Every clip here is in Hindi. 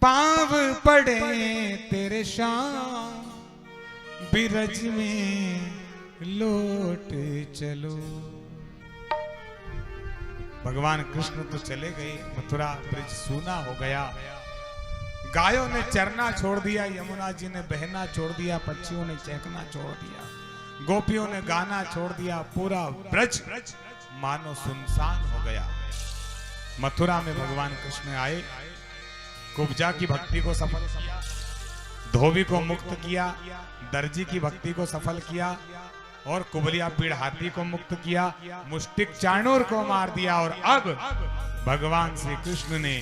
पांव पड़े तेरे श्याम बिरज में लौट चलो। भगवान कृष्ण तो चले गए, मथुरा ब्रिज सूना हो गया। गायों ने चरना छोड़ दिया, यमुना जी ने बहना छोड़ दिया, पक्षियों ने चहकना छोड़ दिया, गोपियों ने गाना छोड़ दिया। पूरा ब्रज मानो सुनसान हो गया। मथुरा में भगवान कृष्ण आए, कुब्जा की भक्ति को सफल किया, धोबी को मुक्त किया, दर्जी की भक्ति को सफल किया और कुबलिया पीड़ हाथी को मुक्त किया, मुष्टिक चाणूर को मार दिया। और अब भगवान श्री कृष्ण ने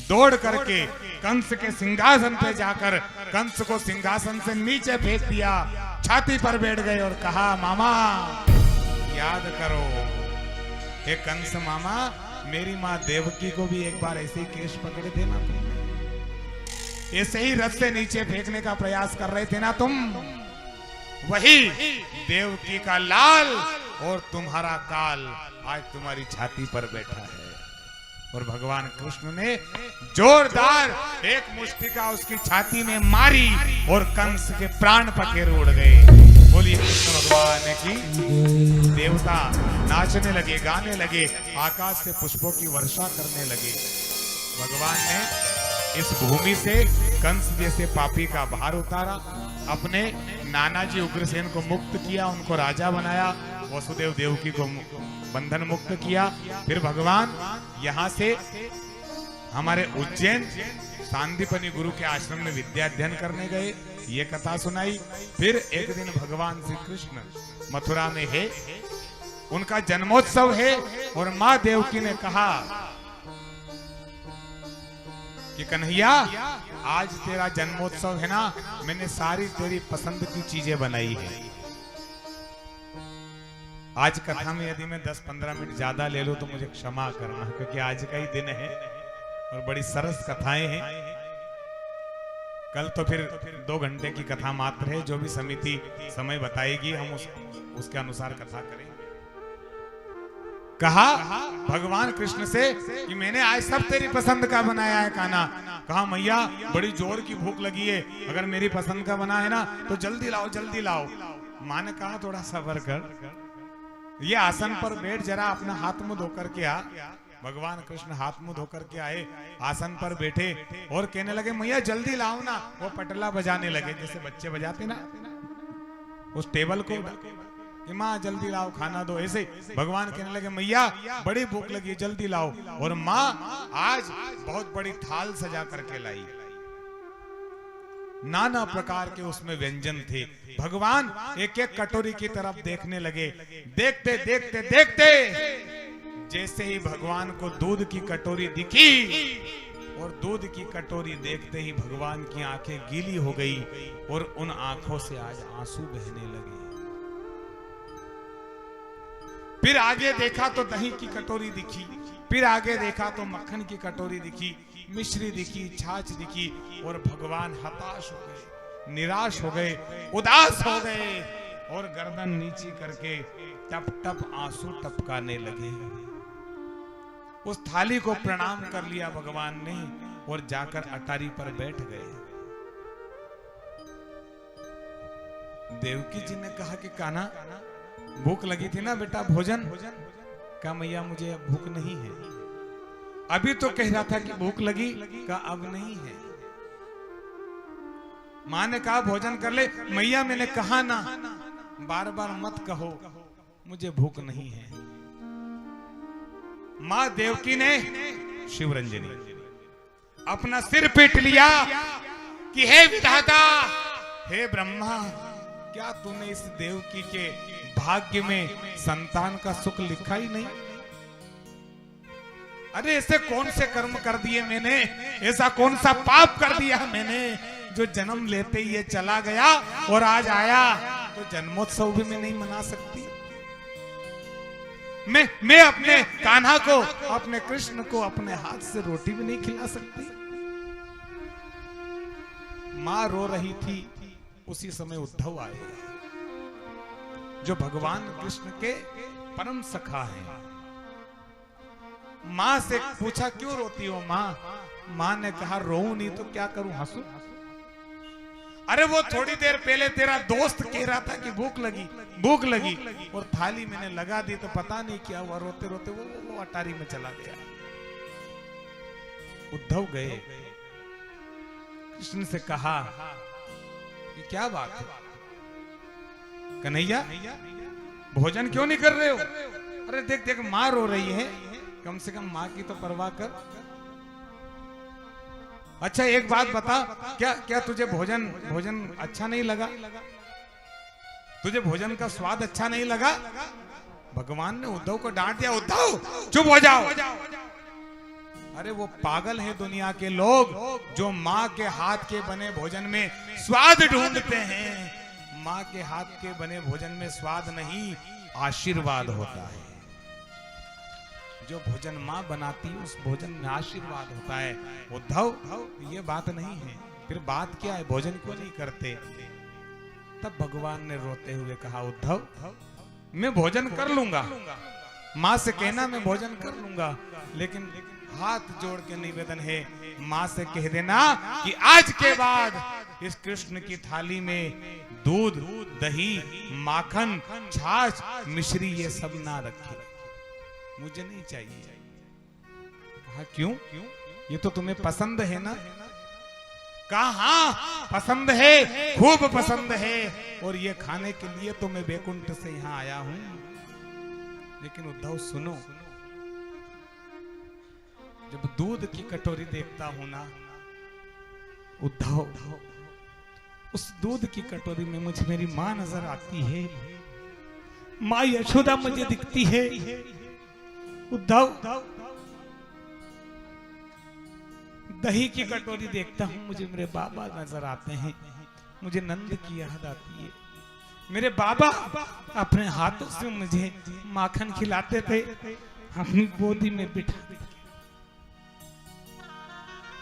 दौड़ करके कंस के सिंहासन पे जाकर कंस को सिंहासन से नीचे फेंक दिया, छाती पर बैठ गए और कहा, मामा याद करो, हे कंस मामा, मेरी माँ देवकी को भी एक बार ऐसे ही केश पकड़े थे ना तुम, ऐसे ही रथ से नीचे फेंकने का प्रयास कर रहे थे ना तुम। वही देवकी का लाल और तुम्हारा काल आज तुम्हारी छाती पर बैठा है। और भगवान कृष्ण ने जोरदार एक मुष्टिका उसकी छाती में मारी और कंस के प्राण पखेरु उड़ गए। बोलिए कृष्ण भगवान की। देवता नाचने लगे, गाने लगे, आकाश से पुष्पों की वर्षा करने लगे। भगवान ने इस भूमि से कंस जैसे पापी का भार उतारा, अपने नानाजी उग्रसेन को मुक्त किया, उनको राजा बनाया, वसुदेव देवकी को बंधन मुक्त किया। फिर भगवान यहाँ से हमारे उज्जैन सांदीपनि गुरु के आश्रम में विद्या अध्ययन करने गए, ये कथा सुनाई। फिर एक दिन भगवान श्री कृष्ण मथुरा में है, उनका जन्मोत्सव है और माँ देवकी ने कहा कि कन्हैया आज तेरा जन्मोत्सव है ना, मैंने सारी तेरी पसंद की चीजें बनाई है। आज कथा में यदि मैं 10-15 मिनट ज्यादा ले लूं तो मुझे क्षमा करना, क्योंकि आज का ही दिन है और बड़ी सरस कथाएं हैं। कल तो फिर 2 घंटे की कथा मात्र है, जो भी समिति समय बताएगी हम उसके अनुसार कथा करेंगे। कहा भगवान कृष्ण से कि मैंने आज सब तेरी पसंद का बनाया है खाना। कहा मैया बड़ी जोर की भूख लगी है, अगर मेरी पसंद का बना है ना तो जल्दी लाओ जल्दी लाओ। माँ ने कहा थोड़ा सब्र कर, ये आसन पर बैठ, जरा अपना हाथ मुंह धोकर के आ। भगवान कृष्ण हाथ मुंह धोकर के आए, आसन पर बैठे और कहने लगे मैया जल्दी लाओ ना। वो पटला बजाने लगे जैसे बच्चे बजाते ना, उस टेबल को कि माँ जल्दी लाओ खाना दो। ऐसे भगवान कहने लगे मैया बड़ी भूख लगी है जल्दी लाओ। और माँ आज बहुत बड़ी थाल सजा करके लाई, नाना प्रकार के उसमें व्यंजन थे। भगवान एक एक कटोरी की तरफ देखने लगे। देखते देखते देखते जैसे ही भगवान को दूध की कटोरी दिखी और दूध की कटोरी देखते ही भगवान की आंखें गीली हो गई और उन आंखों से आज आंसू बहने लगे। फिर आगे देखा तो दही की कटोरी दिखी, फिर आगे देखा तो मक्खन की कटोरी दिखी, मिश्री दिखी, छाछ दिखी और भगवान हताश हो गए, निराश हो गए, उदास हो गए और गर्दन नीची करके टप टप आंसू टपकाने लगे। उस थाली को प्रणाम कर लिया भगवान ने और जाकर अटारी पर बैठ गए। देवकी जी ने कहा कि कान्हा भूख लगी थी ना बेटा, भोजन? कहा मैया मुझे अब भूख नहीं है। अभी तो कह रहा था कि भूख लगी, कहा अब नहीं है। माँ ने कहा भोजन कर ले। मैया मैंने कहा ना, बार बार मत कहो मुझे भूख नहीं है। माँ देवकी ने शिवरंजनी अपना सिर पीट लिया कि हे विधाता, हे ब्रह्मा, क्या तूने इस देवकी के भाग्य में संतान का सुख लिखा ही नहीं? अरे ऐसे कौन से कर्म कर दिए मैंने, ऐसा कौन सा पाप कर दिया मैंने जो जन्म लेते ही ये चला गया और आज आया तो जन्मोत्सव भी मैं नहीं मना सकती? मैं अपने कान्हा को, अपने कृष्ण को अपने हाथ से रोटी भी नहीं खिला सकती? मां रो रही थी, उसी समय उद्धव आए जो भगवान कृष्ण के परम सखा हैं। मां से पूछा क्यों रोती हो मां? मां ने कहा रोऊं नहीं तो क्या करूं, हंसू? अरे वो थोड़ी देर पहले तेरा दोस्त कह रहा था कि भूख लगी भूख लगी, और थाली मैंने लगा दी तो पता नहीं क्या हुआ, रोते रोते वो अटारी में चला गया। उद्धव गए, कृष्ण से कहा ये क्या बात है कन्हैया, भोजन क्यों नहीं कर रहे हो? अरे देख देख मां रो रही है, कम से कम मां की तो परवाह कर। अच्छा एक बात बता, क्या क्या तुझे भोजन अच्छा नहीं लगा? तुझे भोजन का स्वाद अच्छा नहीं लगा? भगवान ने उद्धव को डांट दिया, उद्धव चुप हो जाओ। अरे वो पागल है दुनिया के लोग जो माँ के हाथ के बने भोजन में स्वाद ढूंढते हैं। माँ के हाथ के बने भोजन में स्वाद नहीं, आशीर्वाद होता है। जो भोजन माँ बनाती है उस भोजन में आशीर्वाद होता है। उद्धव ये बात नहीं है, फिर बात क्या है, भोजन क्यों नहीं करते? तब भगवान ने रोते हुए कहा, उद्धव मैं भोजन कर लूंगा, माँ से कहना मैं भोजन कर लूंगा, लेकिन हाथ जोड़ के निवेदन है, माँ से कह देना कि आज के बाद इस कृष्ण की थाली में दूध, दही, माखन, छाछ, मिश्री ये सब ना रखे, मुझे नहीं चाहिए। कहा क्यों? ये तो तुम्हें पसंद है ना? कहा हाँ पसंद है, खूब पसंद है, और ये खाने के लिए तो मैं बैकुंठ से यहाँ आया हूं। लेकिन उद्धव सुनो, जब दूध की कटोरी देखता हूं ना उद्धव, उस दूध की कटोरी में मुझे मेरी मां नजर आती है, मां यशोदा मुझे दिखती है। उद्धव दही की कटोरी देखता हूं, मुझे मेरे बाबा नजर आते हैं, मुझे नंद की याद आती है। मेरे बाबा अपने हाथों से मुझे माखन खिलाते थे, अपनी गोदी में बिठा।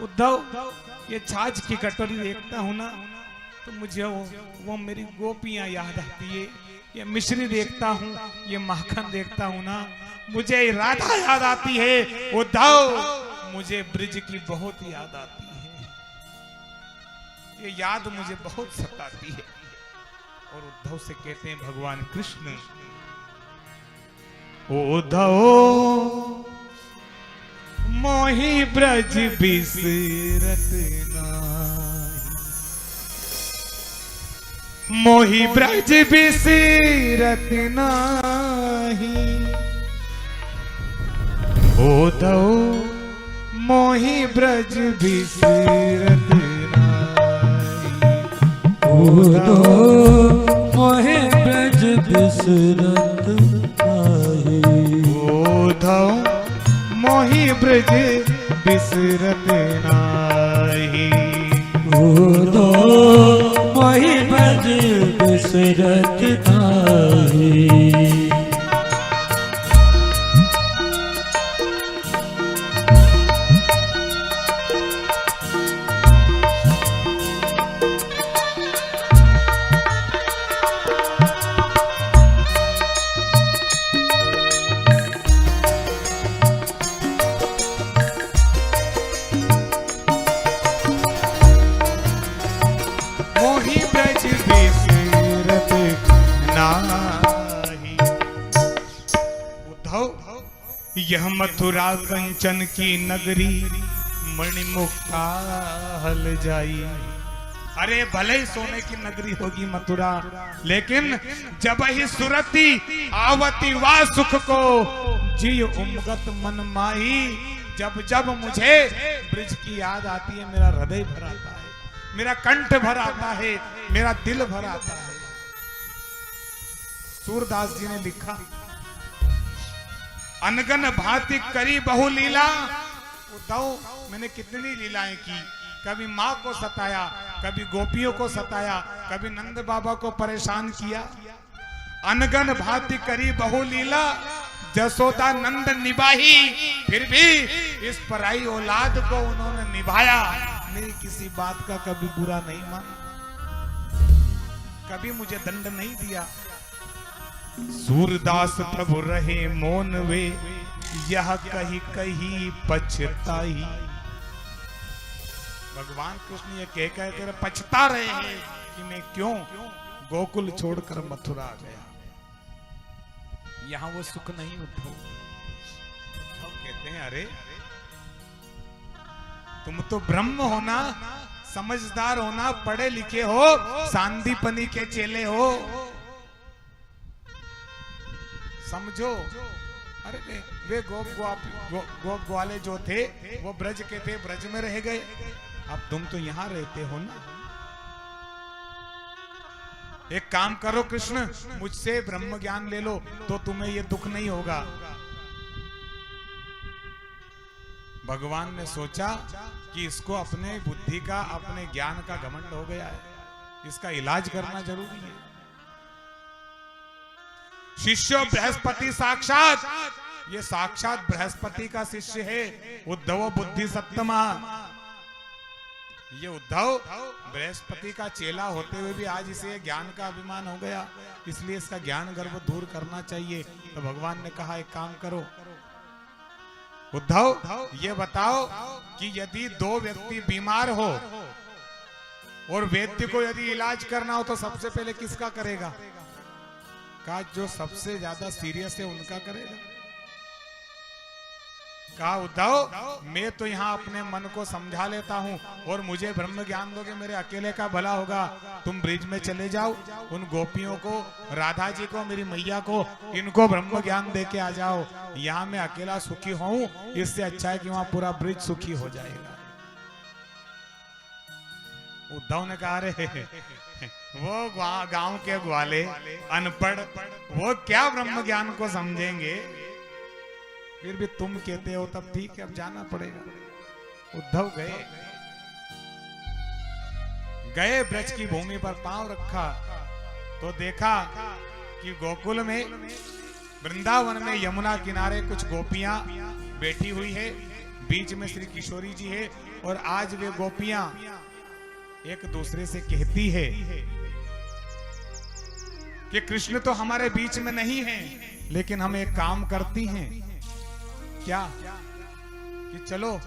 उद्धव ये छाछ की कटोरी देखता हूं ना तो मुझे वो मेरी गोपियां याद आती है। ये मिश्री देखता हूं, ये माखन देखता हूं ना, मुझे राधा याद आती है। उद्धव मुझे ब्रिज की बहुत याद आती है, ये याद मुझे बहुत सताती है। और उद्धव से कहते हैं भगवान कृष्ण, उद्धव मोहि ब्रज बिसरत नाही, मोहि ब्रज बिसरत नाही, उद्धव मोहि ब्रज बिसरत नाही, उद्धव मोहि ब्रज बिसरत नाही, उद्धव मोहि ब्रज बिसरत नाही, उद्धव मोहि ब्रज बिसरत नाही। यह मथुरा कंचन की नगरी मणिमुक्ता हल जाई। अरे भले ही सोने की नगरी होगी मथुरा, लेकिन जब ही सुरती आवती वा सुख को जी उमगत मन माही। जब जब मुझे ब्रिज की याद आती है, मेरा हृदय भर आता है, मेरा कंठ भर आता है, मेरा दिल भर आता है। सूरदास जी ने लिखा, अनगन भांति करी बहु लीला। उद्धव मैंने कितनी लीलाएं की, कभी माँ को सताया, कभी गोपियों को सताया, कभी नंद बाबा को परेशान किया। अनगन भांति करी बहु लीला, जसोदा नंद निभाही, फिर भी इस पराई औलाद को उन्होंने निभाया। मेरी किसी बात का कभी बुरा नहीं माना, कभी मुझे दंड नहीं दिया। सूरदास प्रभु रहे मौन वे, यह कही कही पछताई। भगवान कृष्ण ये कह कर पछता रहे हैं कि मैं क्यों गोकुल छोड़कर मथुरा गया। यहां वो सुख नहीं उद्धव। उद्धव कहते हैं अरे तुम तो ब्रह्म होना, समझदार होना, पढ़े लिखे हो, सांदीपनी के चेले हो, समझो। अरे वे गोप ग्वाले जो थे वो ब्रज के थे, ब्रज में रह गए। अब तुम तो यहां रहते हो ना। एक काम करो कृष्ण, मुझसे ब्रह्म ज्ञान ले लो तो तुम्हें ये दुख नहीं होगा। भगवान ने सोचा कि इसको अपने बुद्धि का, अपने ज्ञान का घमंड हो गया है, इसका इलाज करना जरूरी है। शिष्य बृहस्पति साक्षात, ये साक्षात बृहस्पति का शिष्य है उद्धव बुद्धि सत्तमा। ये उद्धव बृहस्पति का चेला होते हुए भी आज इसे ज्ञान का अभिमान हो गया, इसलिए इसका ज्ञान गर्व दूर करना चाहिए। तो भगवान ने कहा एक काम करो उद्धव, ये बताओ कि यदि दो व्यक्ति बीमार हो और वैद्य को यदि इलाज करना हो तो सबसे पहले किसका करेगा? कहा जो सबसे ज्यादा सीरियस है उनका करेगा। कहा उद्धव मैं तो यहाँ अपने मन को समझा लेता हूँ और मुझे ब्रह्म ज्ञान दोगे मेरे अकेले का भला होगा। तुम ब्रिज में चले जाओ, उन गोपियों को, राधा जी को, मेरी मैया को, इनको ब्रह्म ज्ञान दे के आ जाओ। यहाँ मैं अकेला सुखी हूँ, इससे अच्छा है कि वहां पूरा ब्रिज सुखी हो जाएगा। उद्धव ने कहा अरे वो गांव के ग्वाले अनपढ़, वो क्या ब्रह्म ज्ञान को समझेंगे। फिर भी तुम कहते हो तब ठीक है, अब जाना पड़ेगा। उद्धव गए ब्रज की भूमि पर पांव रखा तो देखा कि गोकुल में, वृंदावन में यमुना किनारे कुछ गोपियां बैठी हुई है, बीच में श्री किशोरी जी है। और आज वे गोपियां एक दूसरे से कहती है कि कृष्ण तो हमारे बीच में नहीं है, लेकिन हम एक काम करती हैं। क्या? कि चलो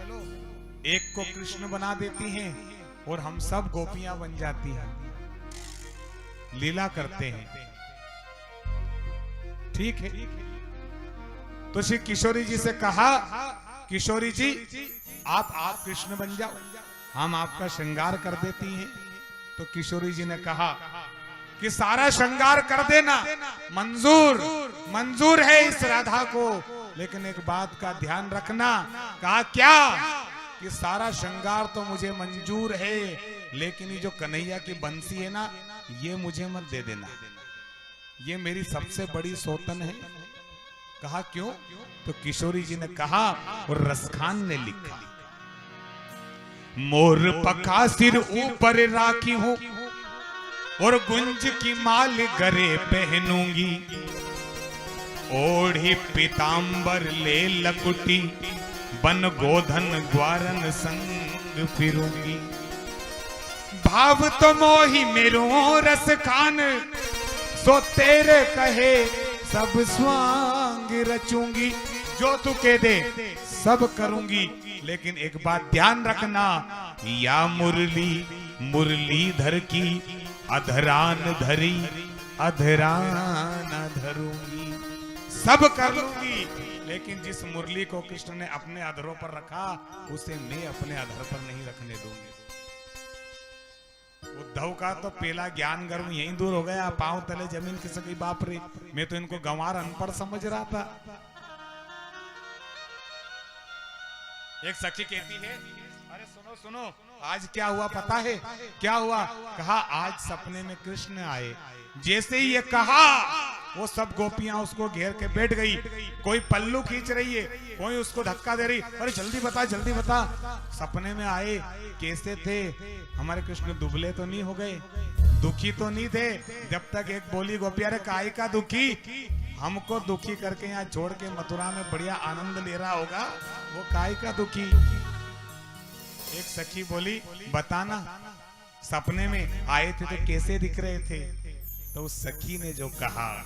एक को कृष्ण बना देती हैं और हम सब गोपियां बन जाती हैं, लीला करते हैं। ठीक है। तो श्री किशोरी जी से कहा किशोरी जी आप कृष्ण बन जाओ, हम आपका श्रृंगार कर देती हैं। तो किशोरी जी ने कहा कि सारा श्रृंगार कर देना, मंजूर है इस राधा को, लेकिन एक बात का ध्यान रखना। कहा क्या? कि सारा श्रृंगार तो मुझे मंजूर है, लेकिन ये जो कन्हैया की बंसी है ना, ये मुझे मत दे देना, ये मेरी सबसे बड़ी सौतन है। कहा क्यों? तो किशोरी जी ने कहा, और रसखान ने लिखा, मोर पका सिर ऊपर राखी हूं और गुंज की माल गरे पहनूंगी, ओढ़ी पीतांबर ले लकुटी, बन गोधन ग्वारन संग फिरूंगी। भाव तो मोही मेरो रस खान, सो तेरे कहे सब स्वांग रचूंगी। जो तू कह दे सब करूंगी, लेकिन एक बात ध्यान रखना, या मुरलीधर की अधरान धरी, अधरान धरूंगी। सब कर लूंगी, लेकिन जिस मुरली को कृष्ण ने अपने अधरों पर रखा, उसे मैं अपने अधर पर नहीं रखने दूंगी। उद्धव का तो पहला ज्ञान गर्व यहीं दूर हो गया, पांव तले जमीन खिसक। बाप रे, मैं तो इनको गंवार अनपढ़ समझ रहा था। एक सखी कहती है, अरे सुनो सुनो, आज क्या हुआ पता है? क्या हुआ? कहा आज सपने में कृष्ण आए। जैसे ही ये कहा, वो सब गोपियां उसको घेर के बैठ गई। कोई पल्लू खींच रही है, कोई उसको धक्का दे रही, अरे जल्दी बता जल्दी बता, सपने में आए, कैसे थे? हमारे कृष्ण दुबले तो नहीं हो गए, दुखी तो नहीं थे? जब तक एक बोली गोपी, अरे काहे का दुखी? हमको दुखी करके यहाँ छोड़ के मथुरा में बढ़िया आनंद ले रहा होगा, वो काहे का दुखी? एक सखी बोली, बताना सपने में आए थे तो कैसे दिख रहे थे? तो उस सखी ने जो कहा,